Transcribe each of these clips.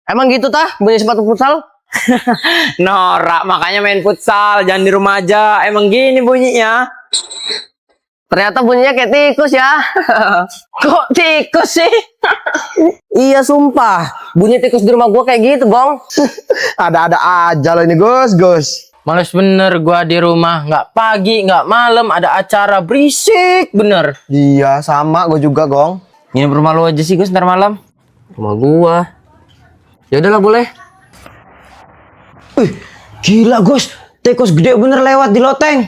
Emang gitu tah punya sepatu futsal? Norak, makanya main futsal, jangan di rumah aja. Emang gini bunyinya. Ternyata bunyinya kayak tikus ya. Kok tikus sih? Iya sumpah, bunyi tikus di rumah gua kayak gitu, Gong. Ada-ada aja lo ini Gus. Males bener gua di rumah, nggak pagi, nggak malam, ada acara berisik bener. Iya, sama gue juga, Gong. Nginep rumah lu aja sih Gus ntar malam. Rumah gua. Ya udahlah boleh. Gila, Gus. Tikus gede bener lewat di loteng.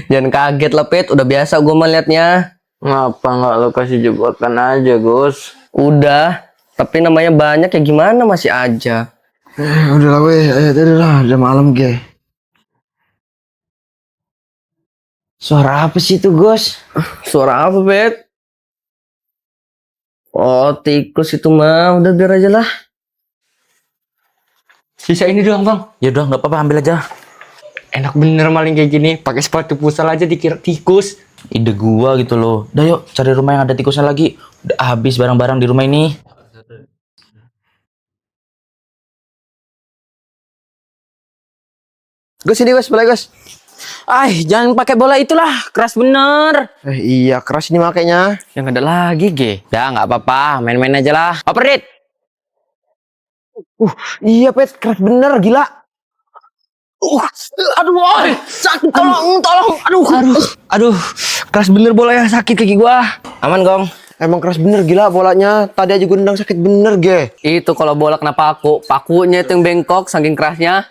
Jangan kaget lah, Pit. Udah biasa gua melihatnya. Ngapa nggak lu kasih jebakan aja Gus? Udah, tapi namanya banyak ya gimana masih aja. Udah lah, weh. Ayo, udah malam, ge. Suara apa sih itu, Gus? Suara apa, Pit? Oh, tikus itu mah. Udah biar aja lah. Sisa ini doang bang. Ya udah nggak apa-apa ambil aja. Enak bener maling kayak gini. Pakai sepatu futsal aja dikira tikus. Ide gua gitu loh. Udah yuk cari rumah yang ada tikusnya lagi. Udah habis barang-barang di rumah ini. Gus, ini, Gus. Boleh, Gus. Jangan pakai bola itulah. Keras bener. Iya, keras ini makanya. Yang ada lagi ge. Udah nggak apa-apa. Main-main aja lah. Operit. Iya, Pet. Keras bener, gila. Aduh, sakit. Tolong. Aduh, keras bener bola ya, sakit kaki gua. Aman gong. Emang keras bener, gila bolanya. Tadi aja gue nendang sakit bener, ge. Itu kalau bola kena pakunya itu yang bengkok saking kerasnya.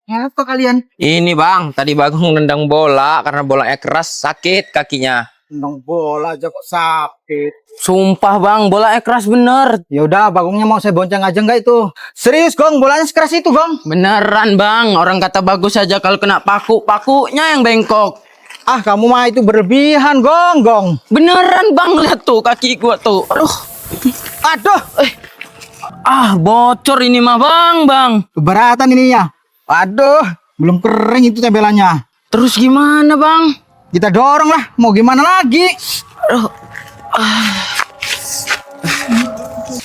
Apa kalian? Ini bang. Tadi Bagong nendang bola karena bolanya keras sakit kakinya. Nendang bola aja kok sakit. Sumpah bang, bolanya keras bener. Ya udah, Bagongnya mau saya bonceng aja enggak itu? Serius, Gong, bolanya sekeras itu, Gong. Beneran bang, orang kata bagus aja kalau kena pakunya yang bengkok. Ah, kamu mah itu berlebihan, Gong. Beneran bang, lihat tuh kaki gua tuh. Aduh, Bocor ini mah bang. keberatan ininya. Aduh, belum kering itu tembelannya. Terus gimana bang? Kita dorong lah, mau gimana lagi?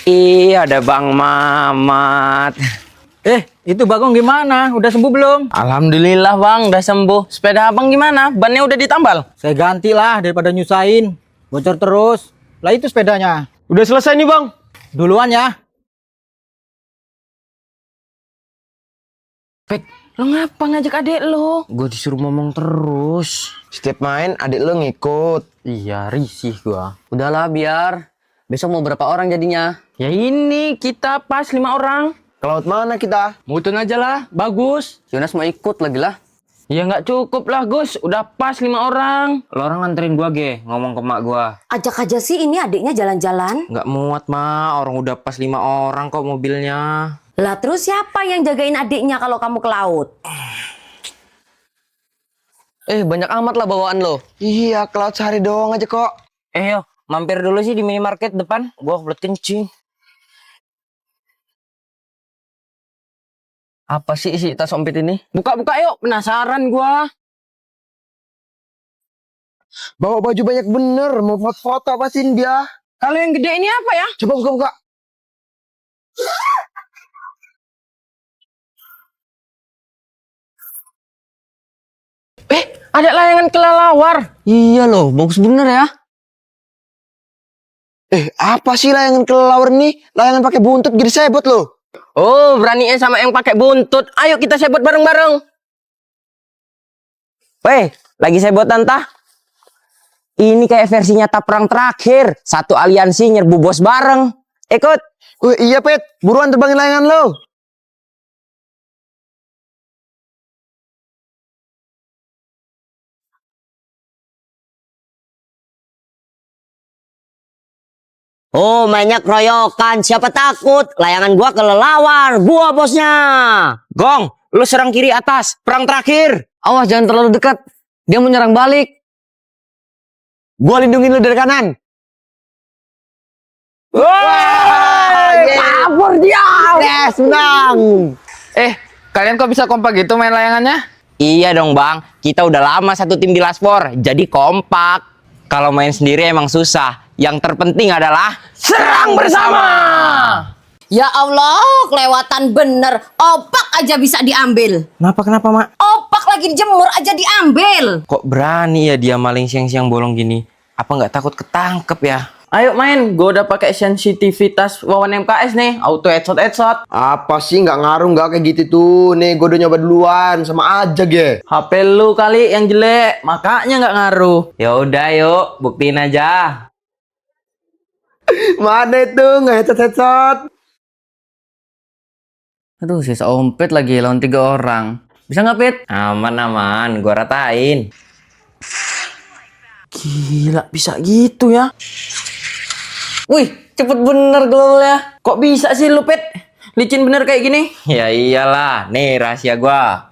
Iya ada Bang Mamat. Itu Bagong gimana? Udah sembuh belum? Alhamdulillah bang, udah sembuh. Sepeda abang gimana? Bannya udah ditambal? Saya ganti lah daripada nyusahin. Bocor terus. Lah itu sepedanya. Udah selesai nih, Bang. Duluan ya. Pet, lo ngapa ngajak adek lo? Gue disuruh ngomong terus. Setiap main adik lo ngikut. Iya, risih gua. Udahlah biar. Besok mau berapa orang jadinya? Ya ini kita pas 5 orang. Ke laut mana kita? Mutun aja lah, bagus. Jonas mau ikut lagi lah. Ya nggak cukup lah Gus, udah pas 5 orang. Lo orang nganterin gua ge, ngomong ke mak gua. Ajak aja sih ini adiknya jalan-jalan. Nggak muat mah, orang udah pas 5 orang kok mobilnya. Lah terus siapa yang jagain adiknya kalau kamu ke laut? Banyak amat lah bawaan lo. Iya, ke laut sehari doang aja kok. Yo, mampir dulu sih di minimarket depan. Gua kebelet kencing. Apa sih isi tas ompit ini? Buka-buka yuk, penasaran gua. Bawa baju banyak bener. Mau foto-foto apa sih dia? Kalau yang gede ini apa ya? Coba buka-buka. Ada layangan kelelawar. Iya loh, bagus bener ya. Apa sih layangan kelelawar nih? Layangan pakai buntut gini sebot loh. Oh, beraninya sama yang pakai buntut. Ayo kita sebot bareng-bareng. Weh, lagi sebotan tah? Ini kayak versi nyata perang terakhir. Satu aliansi nyerbu bos bareng. Ikut. Iya, Pet. Buruan terbangin layangan lo. Oh, mainnya keroyokan. Siapa takut? Layangan gua kelelawar. Gua bosnya. Gong, lu serang kiri atas. Perang terakhir. Awas jangan terlalu dekat. Dia mau nyerang balik. Gua lindungin lu dari kanan. Kabur dia. Yes, menang. Kalian kok bisa kompak gitu main layangannya? Iya dong bang, kita udah lama satu tim di Laspor, jadi kompak. Kalau main sendiri emang susah. Yang terpenting adalah serang bersama. Ya Allah, kelewatan bener. Opak aja bisa diambil. Kenapa, Mak? Opak lagi dijemur aja diambil. Kok berani ya dia maling siang-siang bolong gini? Apa nggak takut ketangkep ya? Ayo main, gue udah pakai sensitivitas Wawan MKS nih, auto headshot. Apa sih nggak ngaruh nggak kayak gitu tuh? Nih gue udah nyoba duluan, sama aja ge. HP lu kali yang jelek, makanya nggak ngaruh. Ya udah yuk, buktiin aja. Mana itu nggak headshot? Aduh, sisa ompet lagi lawan 3 orang. Bisa nggak, Pit? Aman, gua ratain. Gila, bisa gitu ya. Wih, cepet bener glownya. Kok bisa sih lu, Pit? Licin bener kayak gini? Ya iyalah, nih rahasia gua.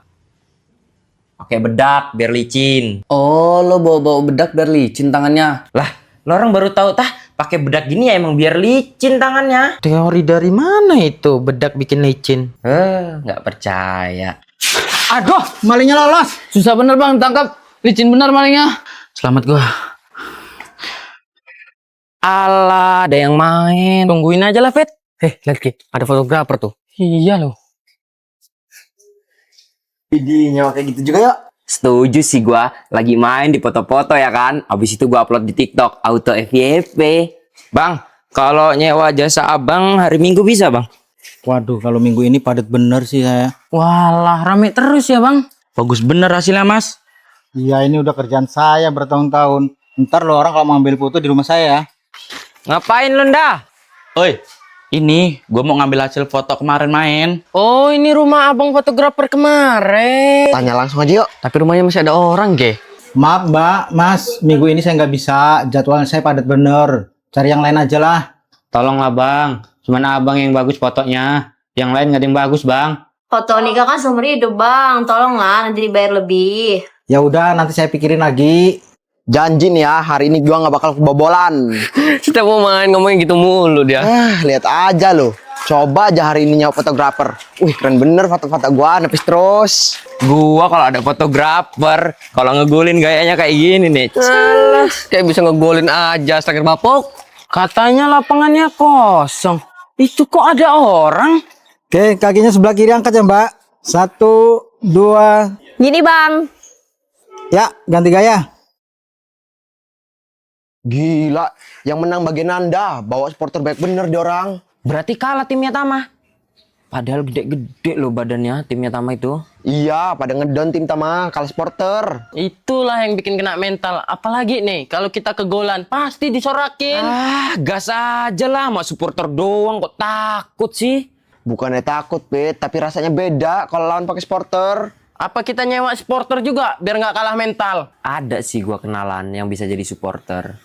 Pakai bedak biar licin. Oh, lo bawa bedak biar licin tangannya. Lah, lo orang baru tahu tah, pakai bedak gini ya emang biar licin tangannya. Teori dari mana itu bedak bikin licin? Nggak percaya. Aduh, malingnya lolos. Susah bener bang, tangkap. Licin bener malingnya. Selamat gua. Alah, ada yang main. Tungguin aja lah, Fet. Lihat Ki, ada fotografer tuh. Iya loh. Videonya kayak gitu juga ya. Setuju sih gua, lagi main di foto-foto ya kan. Abis itu gua upload di TikTok, auto FYP. Bang, kalau nyewa jasa abang hari Minggu bisa bang? Waduh, kalau minggu ini padat bener sih saya. Walah, rame terus ya bang. Bagus bener hasilnya mas. Iya, ini udah kerjaan saya bertahun-tahun. Ntar lo orang kalau mau ambil foto di rumah saya. Ngapain lu ndah? Oi, ini gue mau ngambil hasil foto kemarin main. Oh, ini rumah abang fotografer kemarin. Tanya langsung aja yuk. Tapi rumahnya masih ada orang, Ge. Maaf mbak, mas, minggu ini saya nggak bisa. Jadwal saya padat bener. Cari yang lain aja lah. Tolonglah bang, cuman abang yang bagus fotonya. Yang lain nggak ada yang bagus bang. Foto nikah kan seumur hidup bang. Tolonglah nanti dibayar lebih. Ya udah, nanti saya pikirin lagi. Janji nih ya, hari ini gua nggak bakal kebobolan. Setiap mau main ngomongin gitu mulu dia. Lihat aja lo. Coba aja hari ini nyawa fotografer. Wih, keren bener foto-foto gua, nepis terus. Gua kalau ada fotografer, kalau ngegolin gayanya kayak gini nih. Kayak bisa ngegolin aja striker bapok. Katanya lapangannya kosong. Itu kok ada orang? Oke, kakinya sebelah kiri angkat ya mbak. 1, 2. Gini bang. Ya, ganti gaya. Gila, yang menang bagian Anda. Bawa supporter baik bener di orang. Berarti kalah timnya Tama. Padahal gede-gede loh badannya timnya Tama itu. Iya, pada ngedon tim Tama, kalah supporter. Itulah yang bikin kena mental. Apalagi nih, kalau kita kegolan, pasti disorakin. Gas aja lah, mau supporter doang kok takut sih. Bukannya takut, Pit, tapi rasanya beda kalau lawan pakai supporter. Apa kita nyewa supporter juga biar nggak kalah mental? Ada sih gua kenalan yang bisa jadi supporter.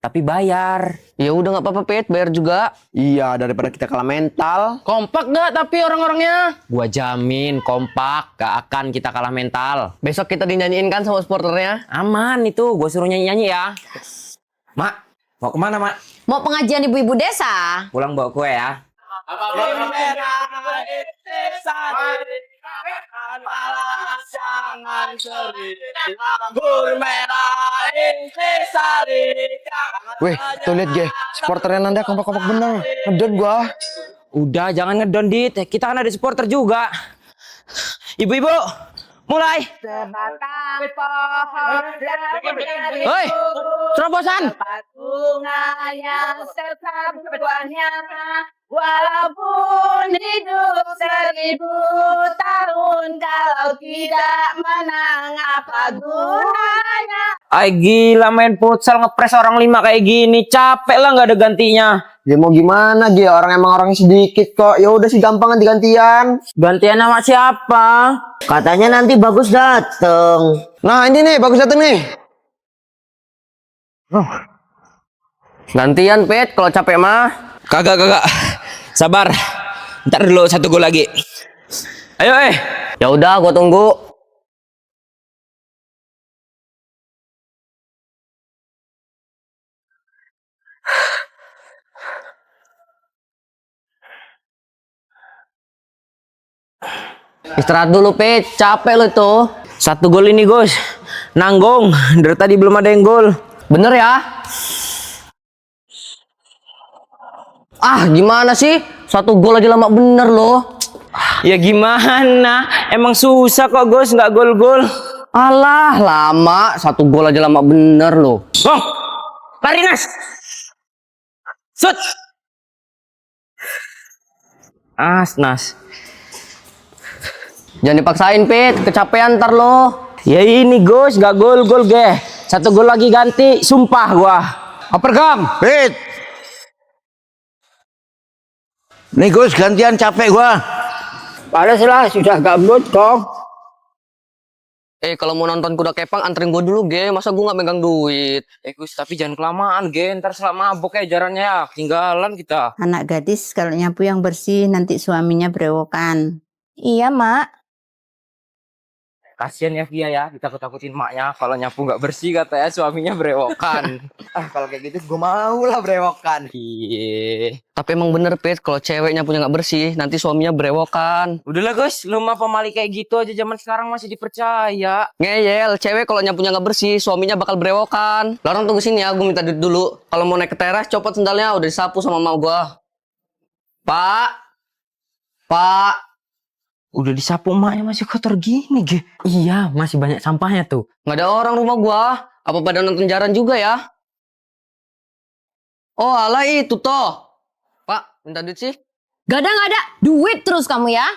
Tapi bayar. Ya udah nggak apa-apa, Pit, bayar juga. Iya, daripada kita kalah mental. Kompak nggak tapi orang-orangnya? Gua jamin kompak, gak akan kita kalah mental. Besok kita dinyanyiin kan sama supporternya? Aman itu, gua suruh nyanyi-nyanyi ya. Mak, mau kemana Mak? Mau pengajian ibu-ibu desa? Pulang bawa kue ya. Weh, tuh lihat Ge, supporternya Nanda kompak-kompak bener. Ngedon gua. Udah, jangan ngedon dit. Kita kan ada supporter juga. Ibu-ibu, mulai. Hoi, terobosan. Bunga yang tetap berwarna walaupun hidup 1000 tahun kalau tidak menang apa gunanya. Ay gila main futsal ngepres orang 5 kayak gini. Capek lah nggak ada gantinya. Ya mau gimana Ge, orang emang orangnya sedikit kok. Ya udah sih gampangan digantian. Gantian sama siapa? Katanya nanti bagus dateng. Nah ini nih, bagus dateng nih. Gantian Pet kalau capek mah. Kagak. Sabar. Ntar dulu 1 gol lagi. Ayo Ya udah, gua tunggu. Istirahat dulu, Pet. Capek lo itu. 1 gol ini, Gus. Nanggung. Dari tadi belum ada yang gol. Bener ya? Gimana sih? 1 gol aja lama bener loh. Ya gimana? Emang susah kok Gus, nggak gol-gol. Alah, lama. 1 gol aja lama bener loh. Bang, lari Nas. Sut. Nas. Jangan dipaksain, Pit. Kecapean ntar lo. Ya ini Gus, nggak gol-gol ge. 1 gol lagi ganti, sumpah gua. Apa Kang? Pit. Nih Gus, gantian capek gua. Panas lah, sudah gabut dong. Kalau mau nonton kuda kepang anterin gue dulu, Ge. Masa gue nggak megang duit? Gus, tapi jangan kelamaan ge. Ntar selama mabok ya jarannya ya. Ketinggalan kita. Anak gadis kalau nyapu yang bersih nanti suaminya berewokan. Iya, Mak. Kasian ya Via ya, kita takutin maknya kalau nyapu nggak bersih katanya suaminya berewokan. Kalau kayak gitu gue mau lah berewokan. Iya. Tapi emang bener, Pit. Kalau ceweknya punya nggak bersih, nanti suaminya berewokan. Udahlah Gus, lu mah pemali kayak gitu aja zaman sekarang masih dipercaya. Ngeyel, cewek kalau nyapunya nggak bersih, suaminya bakal berewokan. Larang tunggu sini ya, gue minta duit dulu. Kalau mau naik ke teras, copot sendalnya, udah disapu sama mama gue. Pak. Udah disapu emaknya masih kotor gini ge. Iya, masih banyak sampahnya tuh. Nggak ada orang rumah gua. Apa pada nonton jaran juga ya? Oh, alah itu toh. Pak, minta duit sih. Gak ada. Duit terus kamu ya.